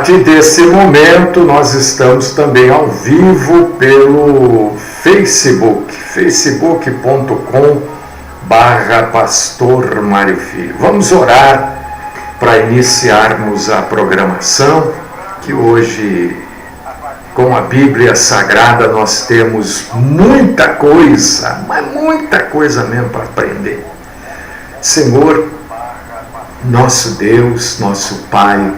partir desse momento, nós estamos também ao vivo pelo Facebook, facebook.com/Pastor Mário Filho. Vamos orar para iniciarmos a programação, que hoje, com a Bíblia Sagrada, nós temos muita coisa, mas muita coisa mesmo para aprender. Senhor, nosso Deus, nosso Pai,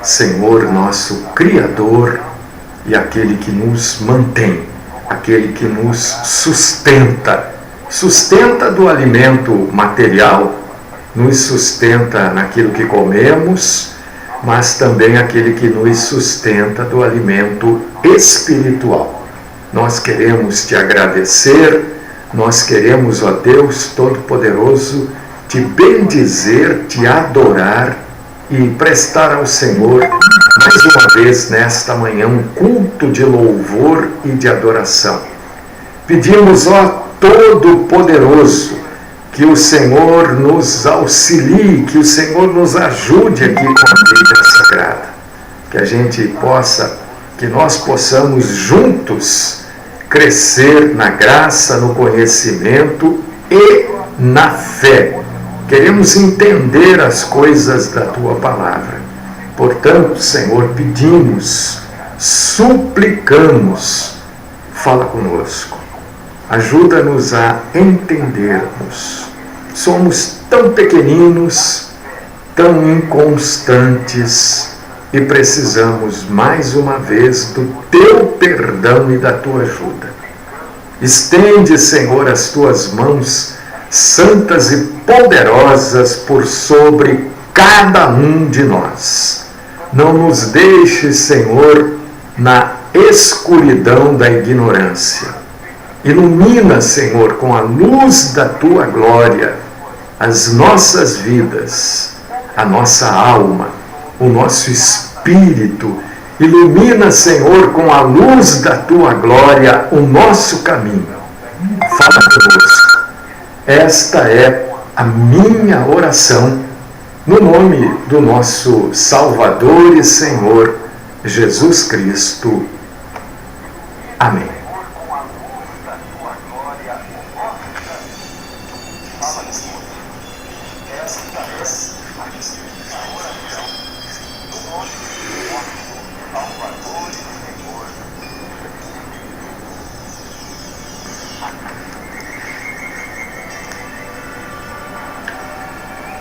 Senhor, nosso Criador e aquele que nos mantém, aquele que nos sustenta do alimento material, nos sustenta naquilo que comemos, mas também aquele que nos sustenta do alimento espiritual. Nós queremos te agradecer, nós queremos, ó Deus Todo-Poderoso, te bendizer, te adorar e prestar ao Senhor, mais uma vez nesta manhã, um culto de louvor e de adoração. Pedimos, ó Todo-Poderoso, que o Senhor nos auxilie, que o Senhor nos ajude aqui com a Bíblia Sagrada, que a gente possa, que nós possamos juntos crescer na graça, no conhecimento e na fé. Queremos entender as coisas da Tua Palavra. Portanto, Senhor, pedimos, suplicamos, fala conosco. Ajuda-nos a entendermos. Somos tão pequeninos, tão inconstantes e precisamos mais uma vez do Teu perdão e da Tua ajuda. Estende, Senhor, as Tuas mãos santas e poderosas por sobre cada um de nós. Não nos deixe, Senhor, na escuridão da ignorância. Ilumina, Senhor, com a luz da Tua glória as nossas vidas, a nossa alma, o nosso espírito. Ilumina, Senhor, com a luz da Tua glória o nosso caminho. Fala conosco. Esta é a minha oração, no nome do nosso Salvador e Senhor, Jesus Cristo. Amém.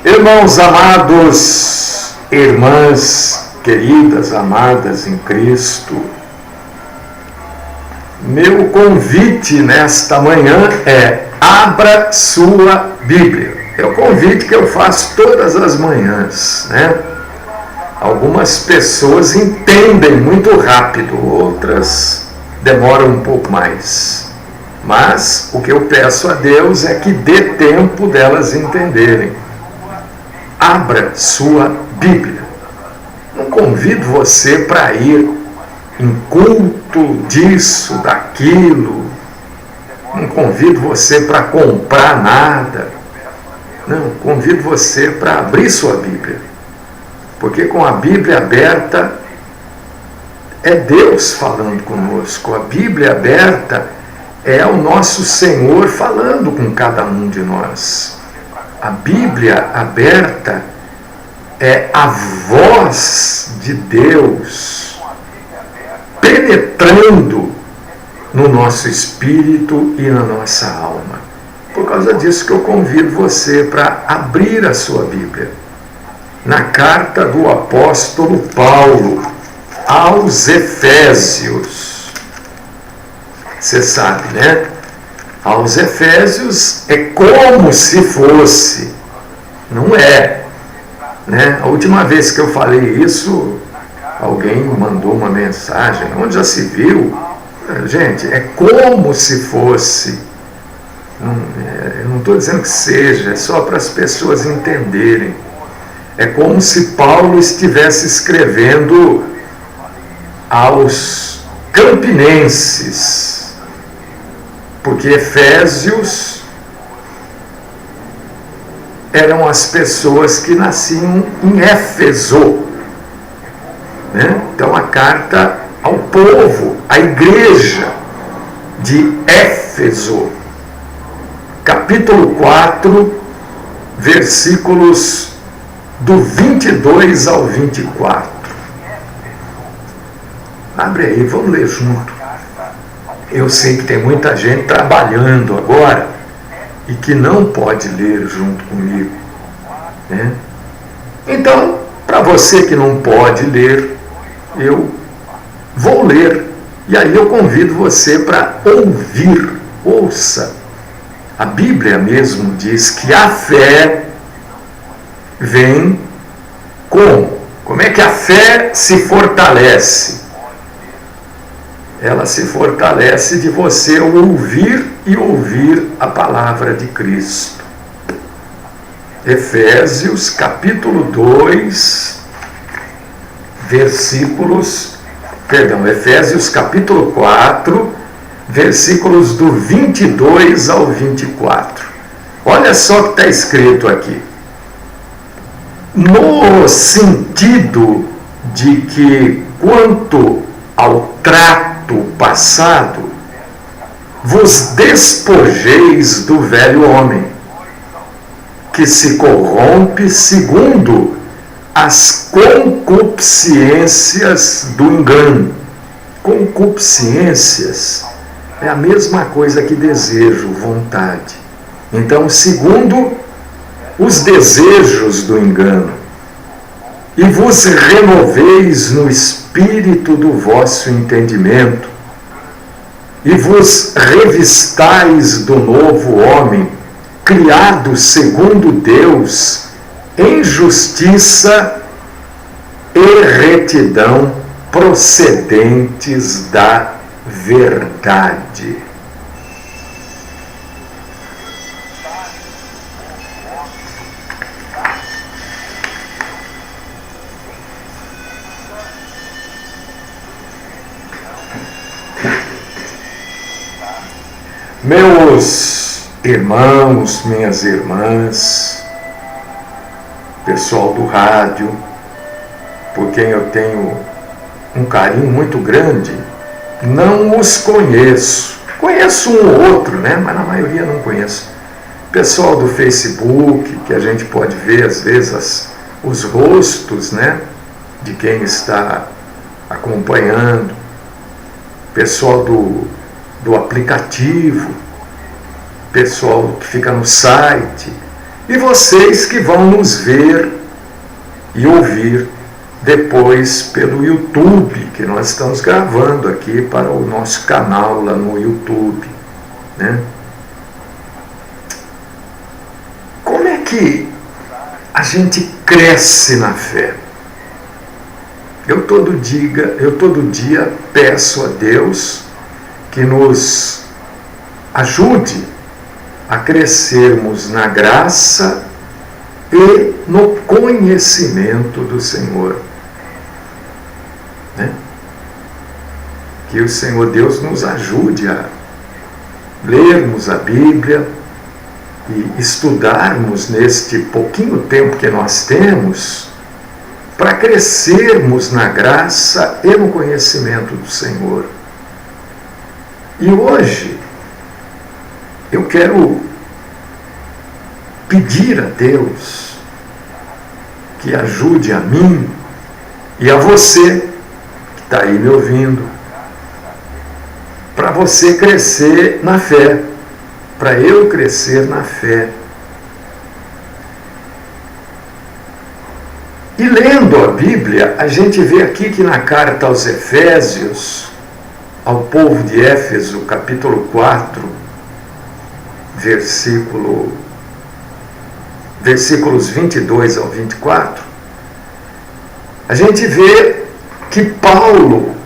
Irmãos amados, irmãs queridas, amadas em Cristo, meu convite nesta manhã é: abra sua Bíblia. É o convite que eu faço todas as manhãs, né? Algumas pessoas entendem muito rápido, outras demoram um pouco mais. Mas o que eu peço a Deus é que dê tempo delas entenderem. Abra sua Bíblia. Não convido você para ir em culto disso, daquilo. Não convido você para comprar nada. Não, convido você para abrir sua Bíblia. Porque com a Bíblia aberta, é Deus falando conosco. A Bíblia aberta é o nosso Senhor falando com cada um de nós. A Bíblia aberta é a voz de Deus penetrando no nosso espírito e na nossa alma. Por causa disso que eu convido você para abrir a sua Bíblia. Na carta do apóstolo Paulo aos Efésios. Você sabe, né? Aos Efésios é como se fosse, não é, né? A última vez que eu falei isso, alguém mandou uma mensagem, onde já se viu? Gente, é como se fosse, eu não estou dizendo que seja, é só para as pessoas entenderem. É como se Paulo estivesse escrevendo aos campinenses, porque Efésios eram as pessoas que nasciam em Éfeso. né? Então, a carta ao povo, à igreja de Éfeso, capítulo 4, versículos do 22 ao 24. Abre aí, vamos ler junto. Eu sei que tem muita gente trabalhando agora e que não pode ler junto comigo, né? Então, para você que não pode ler, eu vou ler. E aí eu convido você para ouvir. Ouça. A Bíblia mesmo diz que a fé vem como? Como é que a fé se fortalece? Ela se fortalece de você ouvir e ouvir a palavra de Cristo. Efésios capítulo 2, Efésios capítulo 4, versículos do 22 ao 24. Olha só o que está escrito aqui. No sentido de que, quanto ao trato passado, vos despojeis do velho homem, que se corrompe segundo as concupiscências do engano. Concupiscências é a mesma coisa que desejo, vontade. Então, segundo os desejos do engano, e vos renoveis no espírito do vosso entendimento, e vos revistais do novo homem, criado segundo Deus, em justiça e retidão procedentes da verdade. Meus irmãos, minhas irmãs, pessoal do rádio, por quem eu tenho um carinho muito grande, não os conheço. Conheço um ou outro, né? Mas na maioria não conheço. Pessoal do Facebook, que a gente pode ver às vezes os rostos, né, de quem está acompanhando. Pessoal do aplicativo, pessoal que fica no site, e vocês que vão nos ver e ouvir depois pelo YouTube, que nós estamos gravando aqui para o nosso canal lá no YouTube, né? Como é que a gente cresce na fé? Eu todo dia peço a Deus que nos ajude a crescermos na graça e no conhecimento do Senhor, né? Que o Senhor Deus nos ajude a lermos a Bíblia e estudarmos neste pouquinho tempo que nós temos, para crescermos na graça e no conhecimento do Senhor. E hoje eu quero pedir a Deus que ajude a mim e a você que está aí me ouvindo, para você crescer na fé, para eu crescer na fé. E lendo a Bíblia, a gente vê aqui que na carta aos Efésios, ao povo de Éfeso, capítulo 4, versículos 22 ao 24, a gente vê que Paulo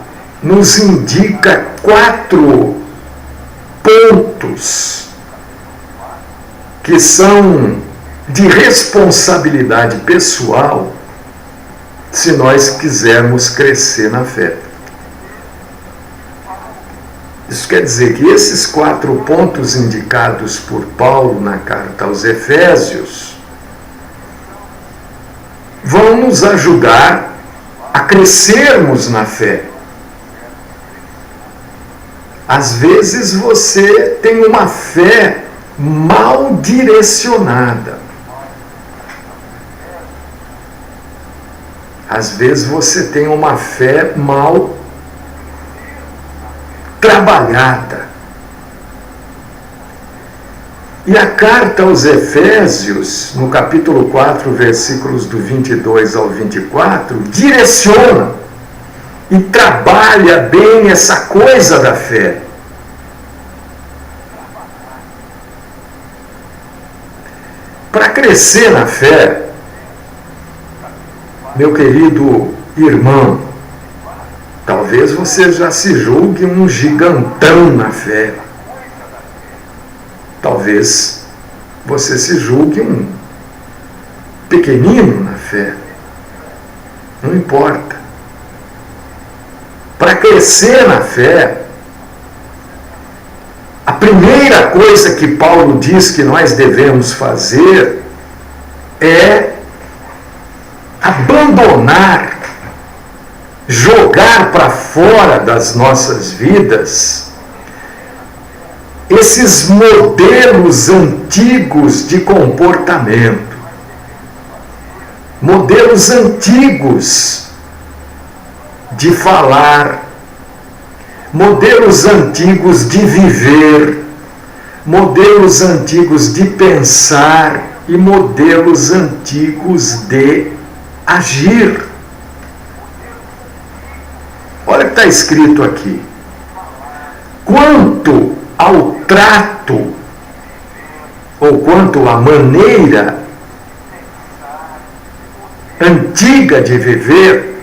nos indica 4 pontos que são de responsabilidade pessoal se nós quisermos crescer na fé. Isso quer dizer que esses 4 pontos indicados por Paulo na carta aos Efésios vão nos ajudar a crescermos na fé. Às vezes você tem uma fé mal direcionada. Às vezes você tem uma fé mal trabalhada. E a carta aos Efésios, no capítulo 4, versículos do 22 ao 24, direciona e trabalha bem essa coisa da fé. Para crescer na fé, meu querido irmão, talvez você já se julgue um gigantão na fé. Talvez você se julgue um pequenino na fé. Não importa. Para crescer na fé, a primeira coisa que Paulo diz que nós devemos fazer é abandonar, jogar para fora das nossas vidas esses modelos antigos de comportamento, modelos antigos de falar, modelos antigos de viver, modelos antigos de pensar e modelos antigos de agir. Olha o que está escrito aqui. Quanto ao trato, ou quanto à maneira antiga de viver,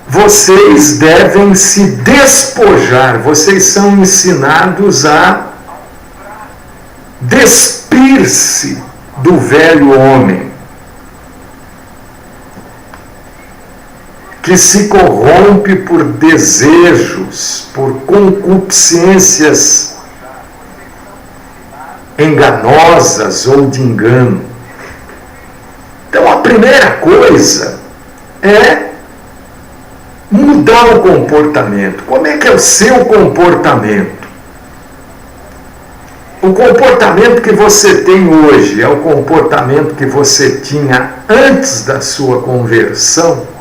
vocês devem se despojar, vocês são ensinados a despir-se do velho homem, que se corrompe por desejos, por concupiscências enganosas ou de engano. Então a primeira coisa é mudar o comportamento. Como é que é o seu comportamento? O comportamento que você tem hoje é o comportamento que você tinha antes da sua conversão?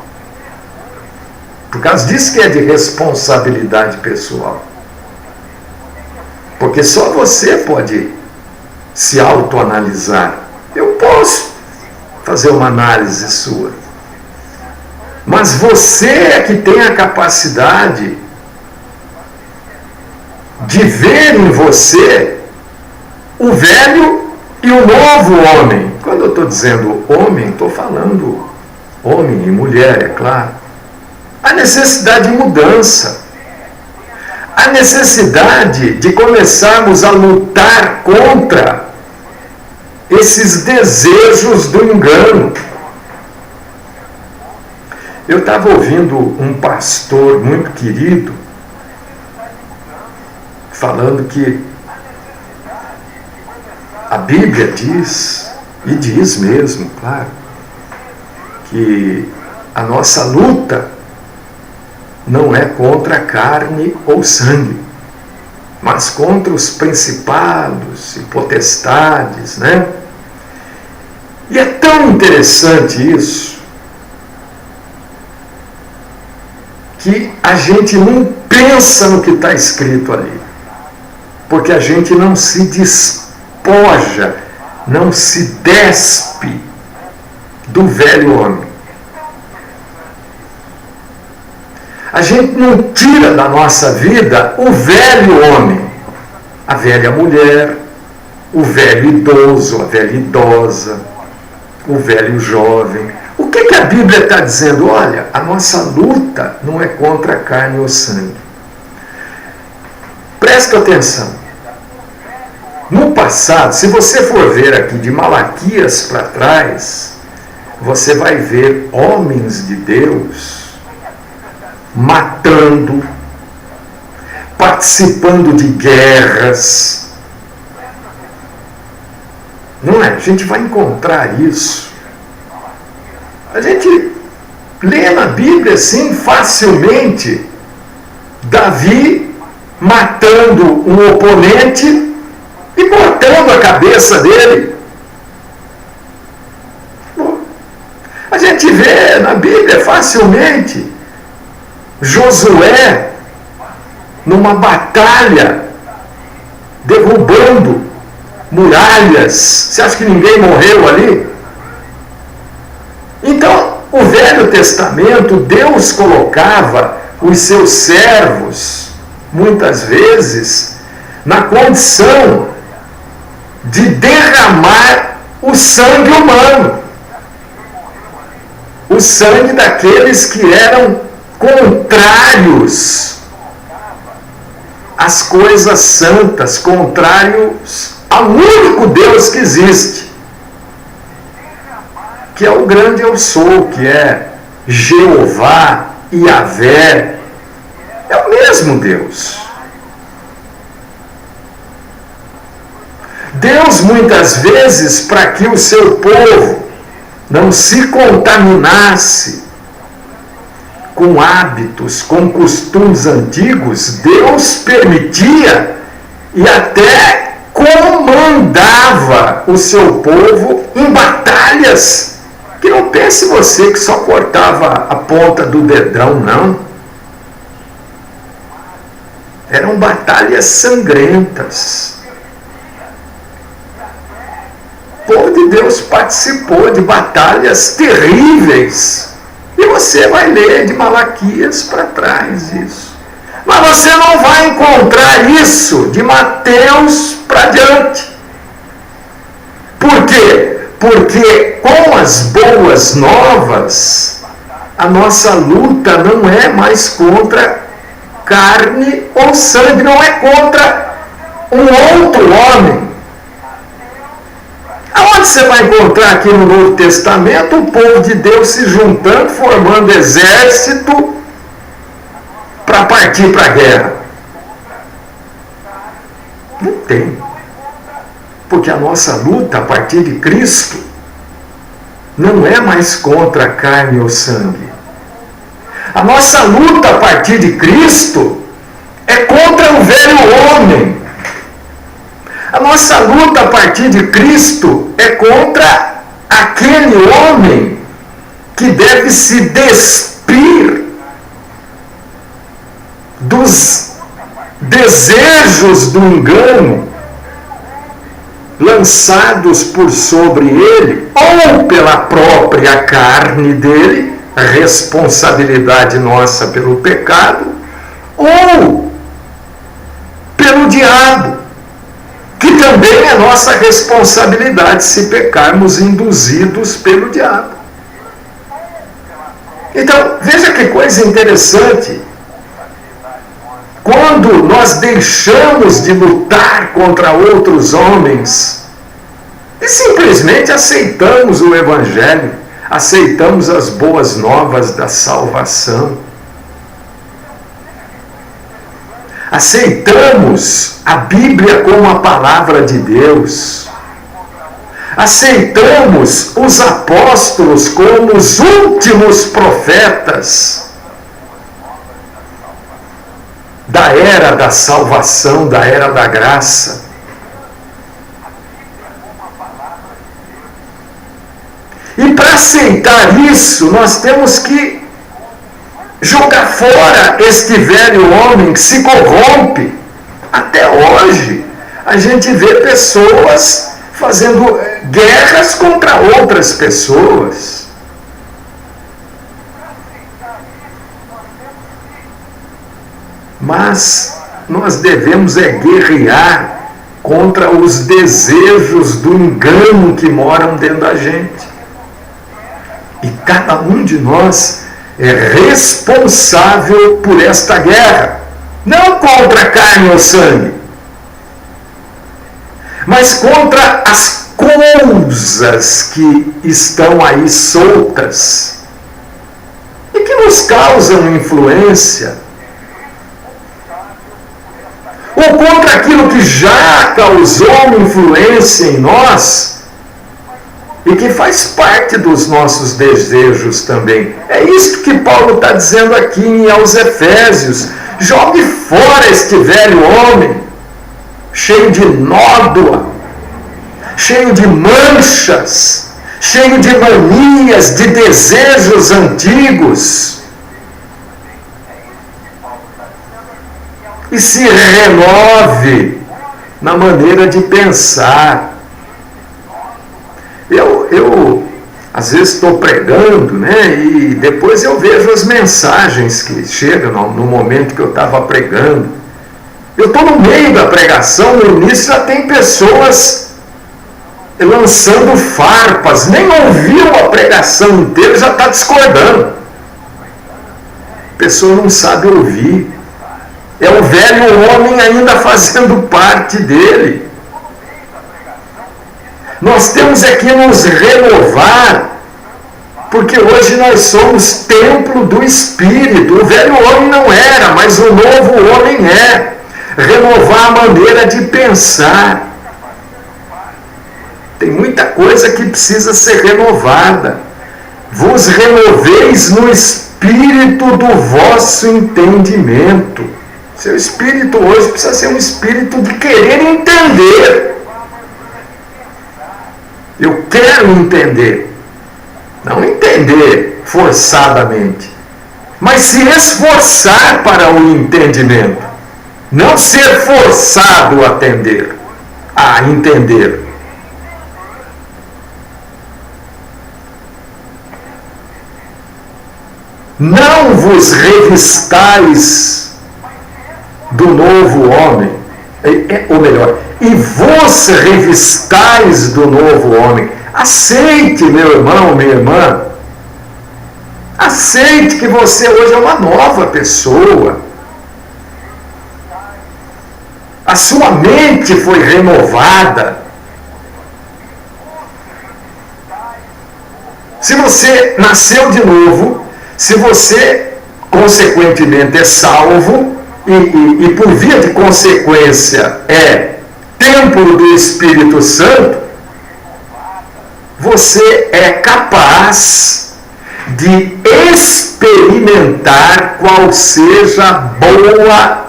Por causa disso que é de responsabilidade pessoal. Porque só você pode se autoanalisar. Eu posso fazer uma análise sua. Mas você é que tem a capacidade de ver em você o velho e o novo homem. Quando eu estou dizendo homem, estou falando homem e mulher, é claro. A necessidade de mudança, a necessidade de começarmos a lutar contra esses desejos do engano. Eu estava ouvindo um pastor muito querido falando que a Bíblia diz, e diz mesmo, claro, que a nossa luta não é contra carne ou sangue, mas contra os principados e potestades, né? E é tão interessante isso, que a gente não pensa no que está escrito ali, porque a gente não se despoja, não se despe do velho homem. A gente não tira da nossa vida o velho homem, a velha mulher, o velho idoso, a velha idosa, o velho jovem. O que a Bíblia está dizendo? Olha, a nossa luta não é contra carne ou sangue. Preste atenção. No passado, se você for ver aqui de Malaquias para trás, você vai ver homens de Deus matando, participando de guerras. Não é? A gente vai encontrar isso A gente lê na Bíblia assim facilmente Davi matando um oponente e cortando a cabeça dele. A gente vê na Bíblia facilmente Josué numa batalha derrubando muralhas. Você acha que ninguém morreu ali? Então, o Velho Testamento, Deus colocava os seus servos, muitas vezes, na condição de derramar o sangue humano. O sangue daqueles que eram contrários às coisas santas, contrários ao único Deus que existe, que é o grande eu sou, que é Jeová, Yahvé, é o mesmo Deus. Deus, muitas vezes, para que o seu povo não se contaminasse com hábitos, com costumes antigos, Deus permitia e até comandava o seu povo em batalhas, que não pense você que só cortava a ponta do dedão, não. Eram batalhas sangrentas. O povo de Deus participou de batalhas terríveis. E você vai ler de Malaquias para trás isso. Mas você não vai encontrar isso de Mateus para diante. Por quê? Porque com as boas novas, a nossa luta não é mais contra carne ou sangue, não é contra um outro homem. Aonde você vai encontrar aqui no Novo Testamento o povo de Deus se juntando, formando exército para partir para a guerra? Não tem. Porque a nossa luta a partir de Cristo não é mais contra carne ou sangue. A nossa luta a partir de Cristo é contra o velho homem. A nossa luta a partir de Cristo é contra aquele homem que deve se despir dos desejos do engano lançados por sobre ele, ou pela própria carne dele, a responsabilidade nossa pelo pecado, ou pelo diabo, que também é nossa responsabilidade se pecarmos induzidos pelo diabo. Então, veja que coisa interessante. Quando nós deixamos de lutar contra outros homens e simplesmente aceitamos o Evangelho, aceitamos as boas novas da salvação, aceitamos a Bíblia como a palavra de Deus, aceitamos os apóstolos como os últimos profetas da era da salvação, da era da graça. E para aceitar isso, nós temos que jogar fora este velho homem que se corrompe. Até hoje, a gente vê pessoas fazendo guerras contra outras pessoas. Mas nós devemos guerrear contra os desejos do engano que moram dentro da gente. E cada um de nós é responsável por esta guerra. Não contra a carne ou sangue, mas contra as coisas que estão aí soltas e que nos causam influência, ou contra aquilo que já causou influência em nós e que faz parte dos nossos desejos também. É isso que Paulo está dizendo aqui aos Efésios. Jogue fora este velho homem, cheio de nódoa, cheio de manchas, cheio de manias, de desejos antigos. E se renove na maneira de pensar. Eu às vezes estou pregando, né? E depois eu vejo as mensagens que chegam no momento que eu estava pregando. Eu estou no meio da pregação, no início já tem pessoas lançando farpas, nem ouviu a pregação inteira, já está discordando. A pessoa não sabe ouvir. É o velho homem ainda fazendo parte dele. Nós temos aqui nos renovar, porque hoje nós somos templo do Espírito. O velho homem não era, mas o novo homem é. Renovar a maneira de pensar. Tem muita coisa que precisa ser renovada. Vos renoveis no espírito do vosso entendimento. Seu espírito hoje precisa ser um espírito de querer entender. Eu quero entender. Não entender forçadamente, mas se esforçar para o entendimento. Não ser forçado a entender. Não vos revistais do novo homem, ou melhor, e vos revistais do novo homem. Aceite, meu irmão, minha irmã. Aceite que você hoje é uma nova pessoa. A sua mente foi renovada. Se você nasceu de novo, se você, consequentemente, é salvo, e por via de consequência é templo do Espírito Santo, você é capaz de experimentar qual seja a boa,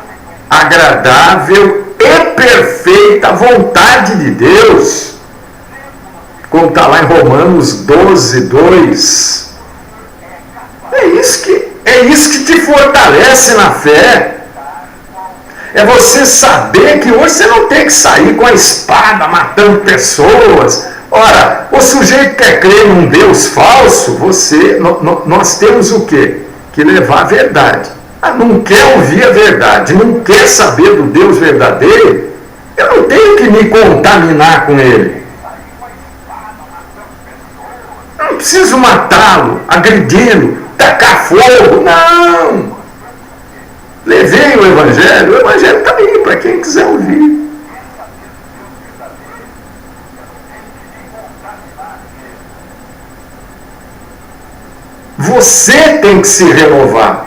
agradável e perfeita vontade de Deus. Como está lá em Romanos 12, 2. É isso que te fortalece na fé. É você saber que hoje você não tem que sair com a espada matando pessoas. Ora, o sujeito que quer crer num Deus falso, nós temos o quê? Que levar a verdade. Não quer ouvir a verdade, não quer saber do Deus verdadeiro, eu não tenho que me contaminar com ele. Eu não preciso matá-lo, agredi-lo, tacar fogo, não. Levei o Evangelho está aí para quem quiser ouvir. Você tem que se renovar.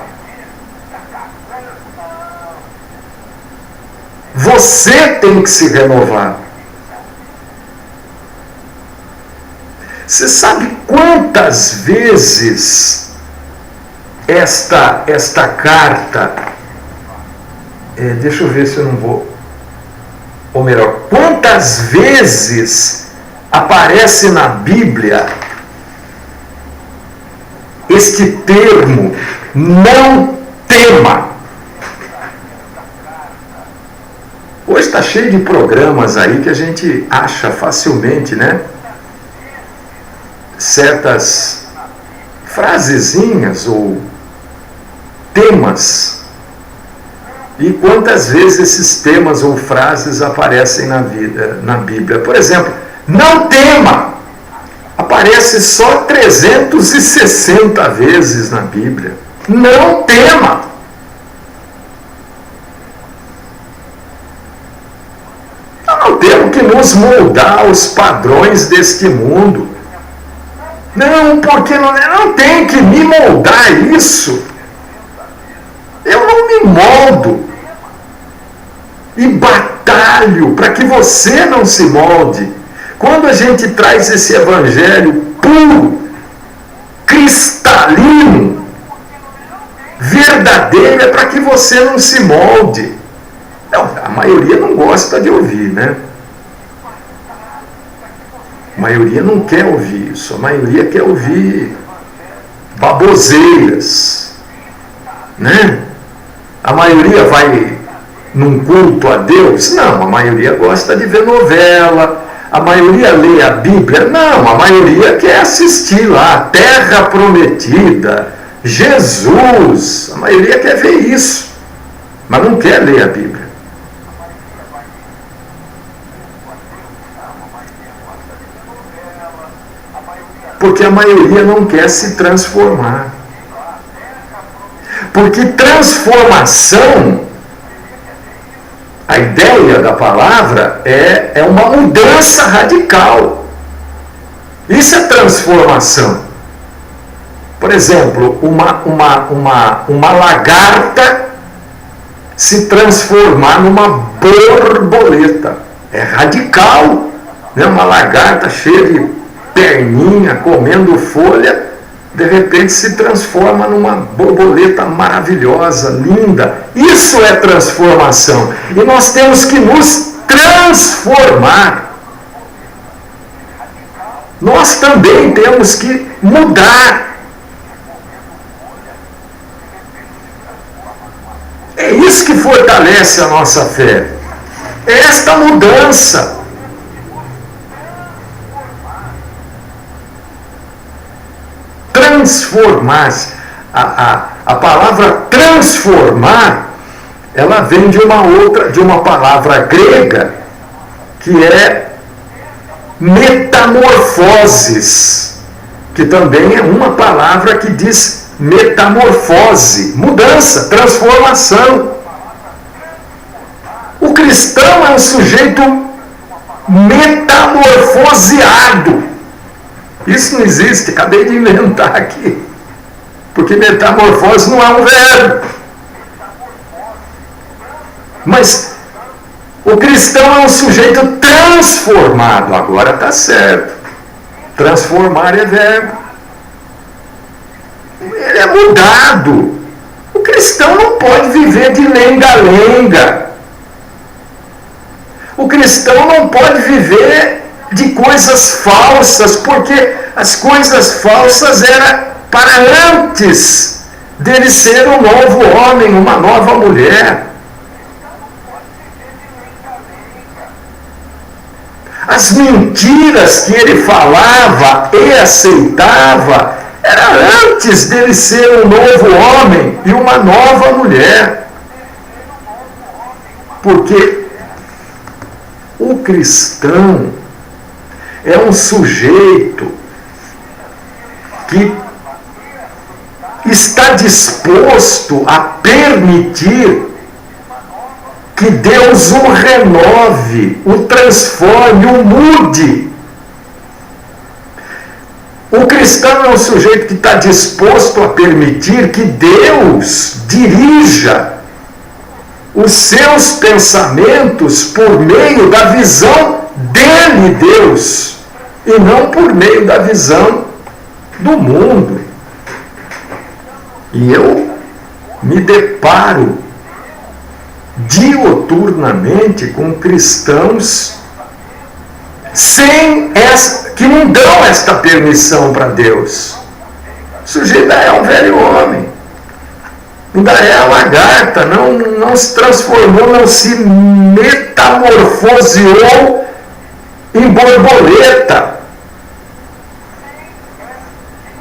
Você tem que se renovar. Você sabe quantas vezes esta carta, deixa eu ver se eu não vou, ou melhor, quantas vezes aparece na Bíblia este termo, não tema. Hoje está cheio de programas aí que a gente acha facilmente, né? Certas frasezinhas ou temas. E quantas vezes esses temas ou frases aparecem na Bíblia? Por exemplo, não tema. Aparece só 360 vezes na Bíblia. Não tema. Não temos que nos moldar aos padrões deste mundo. Não, porque não tem que me moldar isso. Eu não me moldo. E batalho para que você não se molde. Quando a gente traz esse evangelho puro, cristalino, verdadeiro, é para que você não se molde. Não, a maioria não gosta de ouvir, né? A maioria não quer ouvir isso. A maioria quer ouvir baboseiras, né? A maioria vai num culto a Deus? Não, a maioria gosta de ver novela. A maioria lê a Bíblia? Não, a maioria quer assistir lá a Terra Prometida, Jesus. A maioria quer ver isso, mas não quer ler a Bíblia. Porque a maioria não quer se transformar. Porque transformação, a ideia da palavra é uma mudança radical. Isso é transformação. Por exemplo, uma lagarta se transformar numa borboleta. É radical. Né? Uma lagarta cheia de perninha, comendo folha, de repente se transforma numa borboleta maravilhosa, linda. Isso é transformação. E nós temos que nos transformar. Nós também temos que mudar. É isso que fortalece a nossa fé. É esta mudança. Transformar-se. A palavra transformar, ela vem de uma palavra grega, que é metamorfoses, que também é uma palavra que diz metamorfose, mudança, transformação. O cristão é um sujeito metamorfoseado. Isso não existe, acabei de inventar aqui. Porque metamorfose não é um verbo. Mas o cristão é um sujeito transformado. Agora está certo. Transformar é verbo. Ele é mudado. O cristão não pode viver de lenga-lenga. O cristão não pode viver de coisas falsas, porque as coisas falsas eram para antes dele ser um novo homem, uma nova mulher. As mentiras que ele falava e aceitava era antes dele ser um novo homem e uma nova mulher. Porque o cristão é um sujeito que está disposto a permitir que Deus o renove, o transforme, o mude. O cristão é um sujeito que está disposto a permitir que Deus dirija os seus pensamentos por meio da visão dele, Deus, e não por meio da visão do mundo. E eu me deparo diuturnamente com cristãos que não dão esta permissão para Deus. O sujeito é um velho homem, ainda é a lagarta, não se transformou, não se metamorfoseou em borboleta.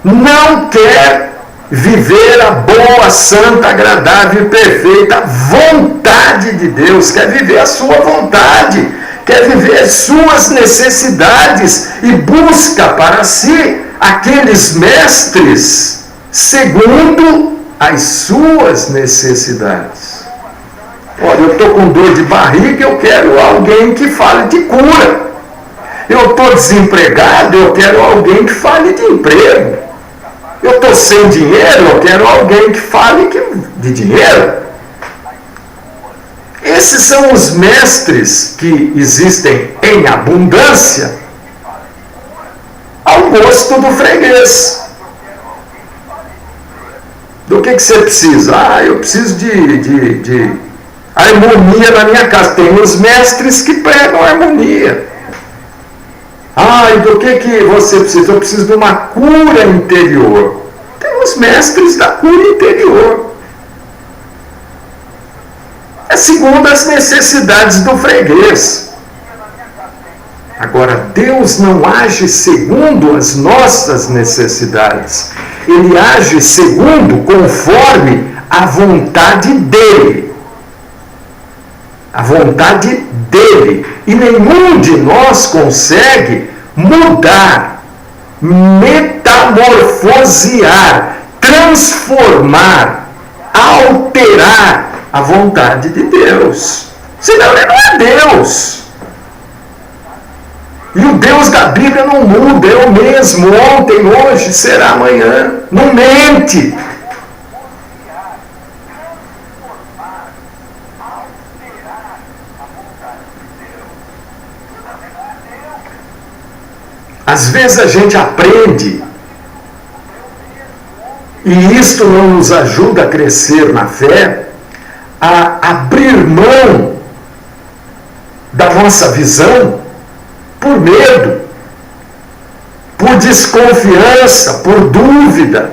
Não quer viver a boa, santa, agradável e perfeita vontade de Deus, quer viver a sua vontade, quer viver as suas necessidades e busca para si aqueles mestres segundo as suas necessidades. Olha, eu estou com dor de barriga, eu quero alguém que fale de cura. Eu estou desempregado, eu quero alguém que fale de emprego. Eu estou sem dinheiro, eu quero alguém que fale de dinheiro. Esses são os mestres que existem em abundância gosto do freguês. Do que você precisa? Eu preciso de harmonia na minha casa. Tem os mestres que pregam harmonia. E do que você precisa? Eu preciso de uma cura interior. Tem os mestres da cura interior. É segundo as necessidades do freguês. Agora, Deus não age segundo as nossas necessidades. Ele age segundo, conforme a vontade dele. A vontade dele. E nenhum de nós consegue mudar, metamorfosear, transformar, alterar a vontade de Deus. Senão ele não é Deus. E o Deus da Bíblia não muda, é o mesmo, ontem, hoje, será amanhã. Não mente. Às vezes a gente aprende, e isto não nos ajuda a crescer na fé, a abrir mão da nossa visão por medo, por desconfiança, por dúvida.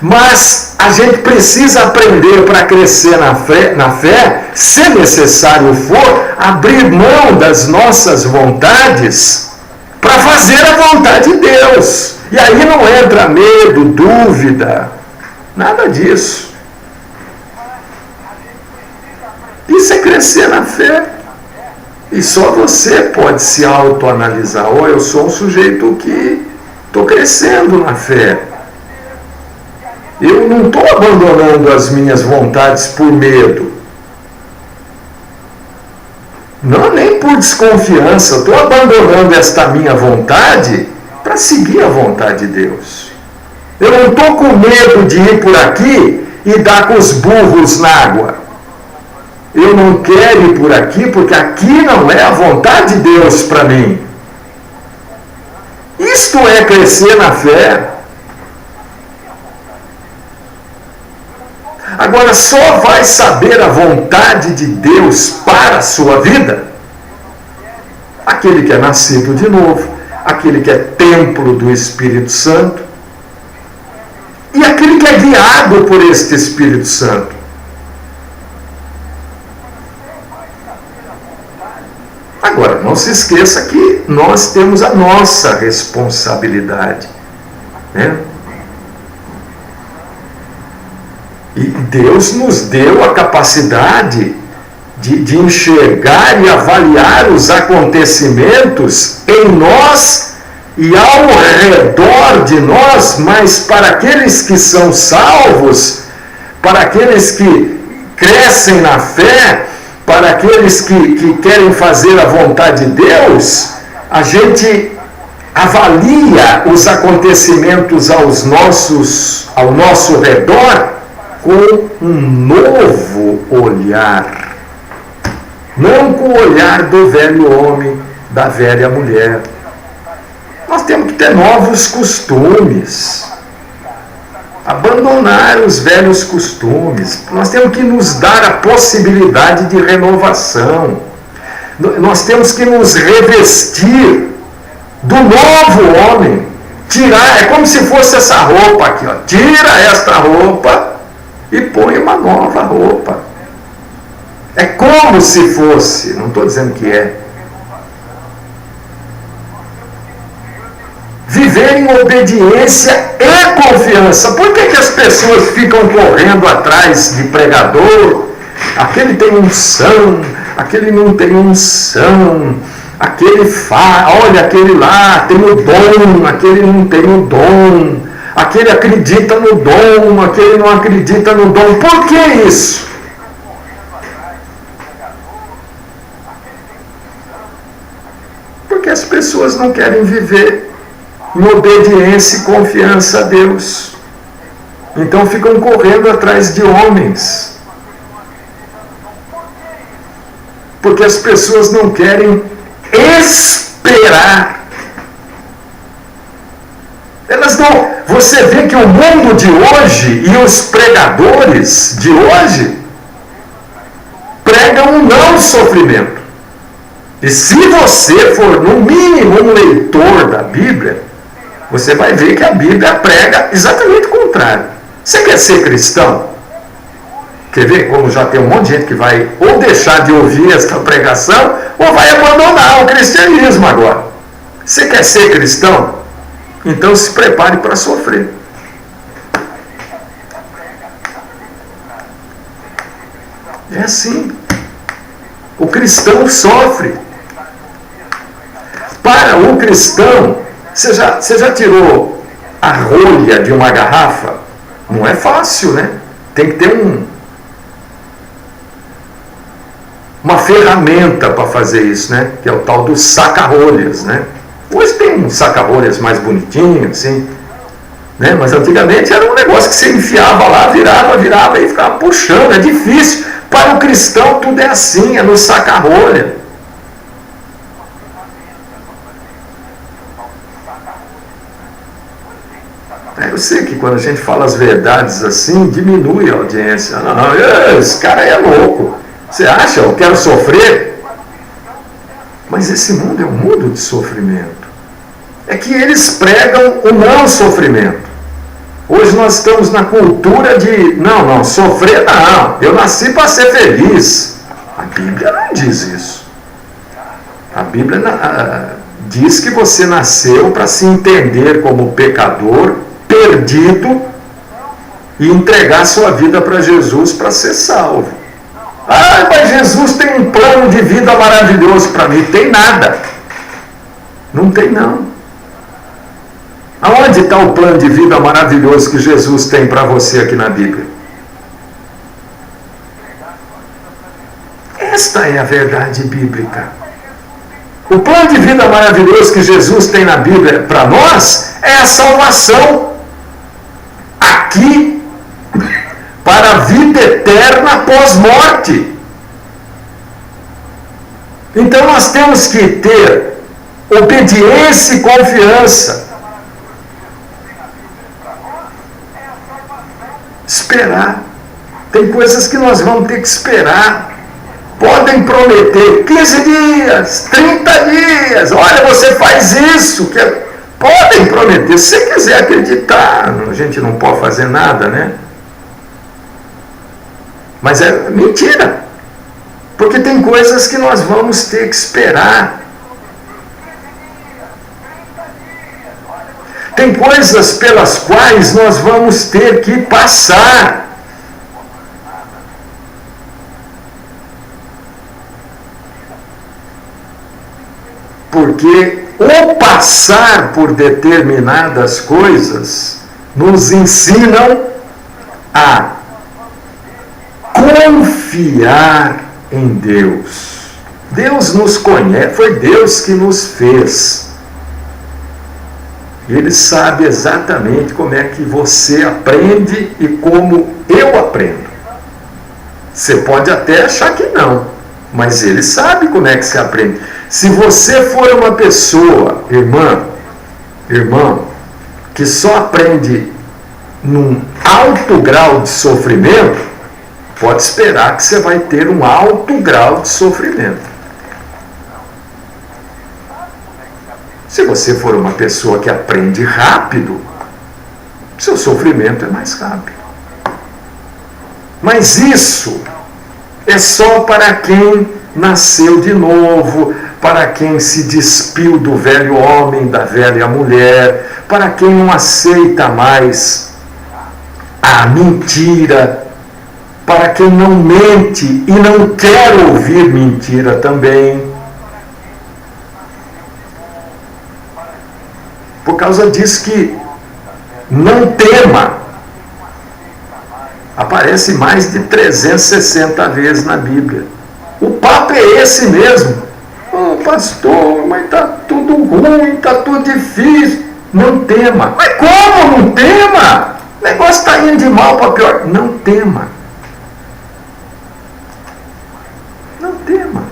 Mas a gente precisa aprender para crescer na fé, se necessário for, abrir mão das nossas vontades para fazer a vontade de Deus. E aí não entra medo, dúvida, nada disso. Isso é crescer na fé. E só você pode se autoanalisar. Eu sou um sujeito que estou crescendo na fé. Eu não estou abandonando as minhas vontades por medo. Não, nem por desconfiança. Eu estou abandonando esta minha vontade para seguir a vontade de Deus. Eu não estou com medo de ir por aqui e dar com os burros na água. Eu não quero ir por aqui porque aqui não é a vontade de Deus para mim. Isto é crescer na fé. Agora, só vai saber a vontade de Deus para a sua vida aquele que é nascido de novo, aquele que é templo do Espírito Santo e aquele que é guiado por este Espírito Santo. Agora, não se esqueça que nós temos a nossa responsabilidade, né? E Deus nos deu a capacidade de enxergar e avaliar os acontecimentos em nós e ao redor de nós, mas para aqueles que são salvos, para aqueles que crescem na fé, para aqueles que querem fazer a vontade de Deus, a gente avalia os acontecimentos ao nosso redor com um novo olhar. Não com o olhar do velho homem, da velha mulher. Nós temos que ter novos costumes. Abandonar os velhos costumes. Nós temos que nos dar a possibilidade de renovação. Nós temos que nos revestir do novo homem. Tirar, é como se fosse essa roupa aqui, ó. Tira esta roupa e põe uma nova roupa. É como se fosse, não estou dizendo que é. Viver em obediência e confiança. Por que as pessoas ficam correndo atrás de pregador? Aquele tem unção, aquele não tem unção, aquele olha, aquele lá tem o dom, aquele não tem o dom, aquele acredita no dom, aquele não acredita no dom. Por que isso? Porque as pessoas não querem viver em obediência e confiança a Deus. Então ficam correndo atrás de homens. Porque as pessoas não querem esperar Elas não. Você vê que o mundo de hoje e os pregadores de hoje pregam um não sofrimento. E se você for, no mínimo, um leitor da Bíblia, você vai ver que a Bíblia prega exatamente o contrário. Você quer ser cristão? Quer ver como já tem um monte de gente que vai ou deixar de ouvir esta pregação ou vai abandonar o cristianismo agora. Você quer ser cristão? Então se prepare para sofrer. É assim. O cristão sofre. Para o cristão, você já tirou a rolha de uma garrafa? Não é fácil, né? Tem que ter uma ferramenta para fazer isso, né? Que é o tal dos saca-rolhas, né? Hoje tem um saca-rolhas mais bonitinho, assim, né? Mas antigamente era um negócio que você enfiava lá, virava e ficava puxando. É difícil. Para o cristão tudo é assim, é no saca-rolha. Eu sei que quando a gente fala as verdades assim, diminui a audiência. Não, esse cara aí é louco. Você acha? Eu quero sofrer? Mas esse mundo é um mundo de sofrimento. É que eles pregam o não sofrimento. Hoje nós estamos na cultura de, não, sofrer não. Eu nasci para ser feliz. A Bíblia não diz isso. A Bíblia diz que você nasceu para se entender como pecador, perdido, e entregar sua vida para Jesus para ser salvo. Ah, mas Jesus tem um plano de vida maravilhoso para mim. Tem nada. Não tem não. Aonde está o plano de vida maravilhoso que Jesus tem para você aqui na Bíblia? Esta é a verdade bíblica. O plano de vida maravilhoso que Jesus tem na Bíblia para nós é a salvação aqui para a vida eterna pós-morte. Então nós temos que ter obediência e confiança. Esperar. Tem coisas que nós vamos ter que esperar. Podem prometer 15 dias, 30 dias. Olha, você faz isso. Podem prometer. Se você quiser acreditar, a gente não pode fazer nada, né? Mas é mentira. Porque tem coisas que nós vamos ter que esperar. Tem coisas pelas quais nós vamos ter que passar. Porque o passar por determinadas coisas nos ensinam a confiar em Deus. Deus nos conhece, foi Deus que nos fez. Ele sabe exatamente como é que você aprende e como eu aprendo. Você pode até achar que não, mas ele sabe como é que se aprende. Se você for uma pessoa, irmão, que só aprende num alto grau de sofrimento, pode esperar que você vai ter um alto grau de sofrimento. Se você for uma pessoa que aprende rápido, seu sofrimento é mais rápido. Mas isso é só para quem nasceu de novo, para quem se despiu do velho homem, da velha mulher, para quem não aceita mais a mentira, para quem não mente e não quer ouvir mentira também. Por causa disso que não tema. Aparece mais de 360 vezes na Bíblia. O papo é esse mesmo. Oh, pastor, mas está tudo ruim, está tudo difícil. Não tema. Mas como não tema? O negócio está indo de mal para pior. Não tema. Não tema.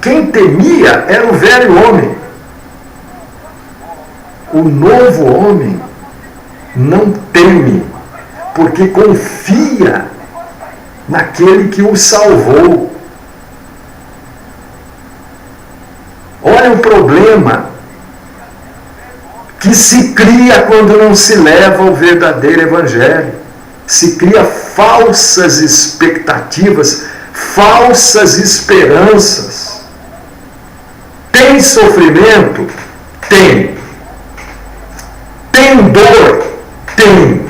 Quem temia era o velho homem. O novo homem não teme, porque confia naquele que o salvou. Olha o problema que se cria quando não se leva o verdadeiro evangelho. Se cria falsas expectativas, falsas esperanças. Tem sofrimento? Tem. Tem dor? Tem.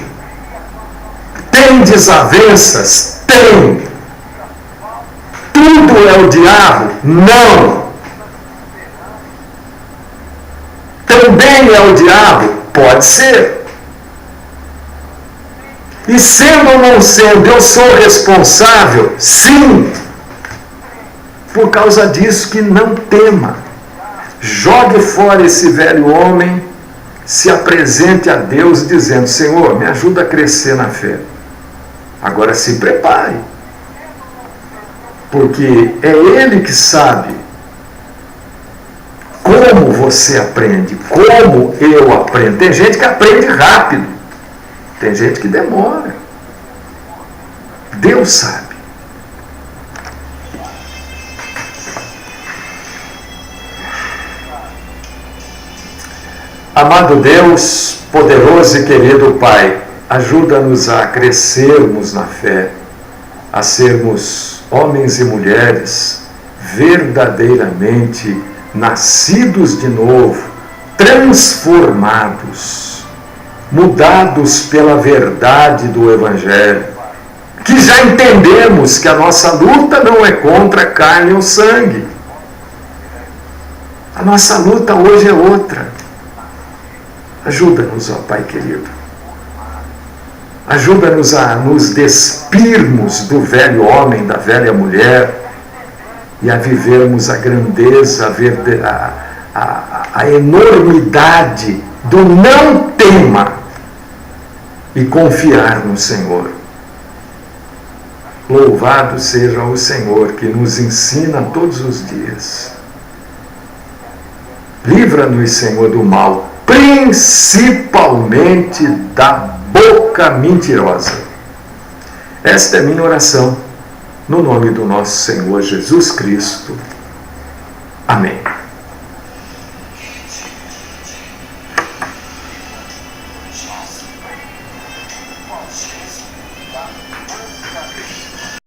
Tem desavenças? Tem. Tudo é o diabo? Não. Também é o diabo? Pode ser. E sendo ou não sendo, eu sou responsável? Sim. Por causa disso, que não tema. Jogue fora esse velho homem, se apresente a Deus dizendo: Senhor, me ajuda a crescer na fé. Agora se prepare, porque é Ele que sabe como você aprende, como eu aprendo. Tem gente que aprende rápido, tem gente que demora. Deus sabe. Amado Deus, poderoso e querido Pai, ajuda-nos a crescermos na fé, a sermos homens e mulheres verdadeiramente nascidos de novo, transformados, mudados pela verdade do Evangelho, que já entendemos que a nossa luta não é contra a carne ou sangue. A nossa luta hoje é outra. Ajuda-nos, ó Pai querido. Ajuda-nos a nos despirmos do velho homem, da velha mulher, e a vivermos a grandeza, a enormidade do não tema e confiar no Senhor. Louvado seja o Senhor que nos ensina todos os dias. Livra-nos, Senhor, do mal, principalmente da boca mentirosa. Esta é minha oração, no nome do nosso Senhor Jesus Cristo. Amém.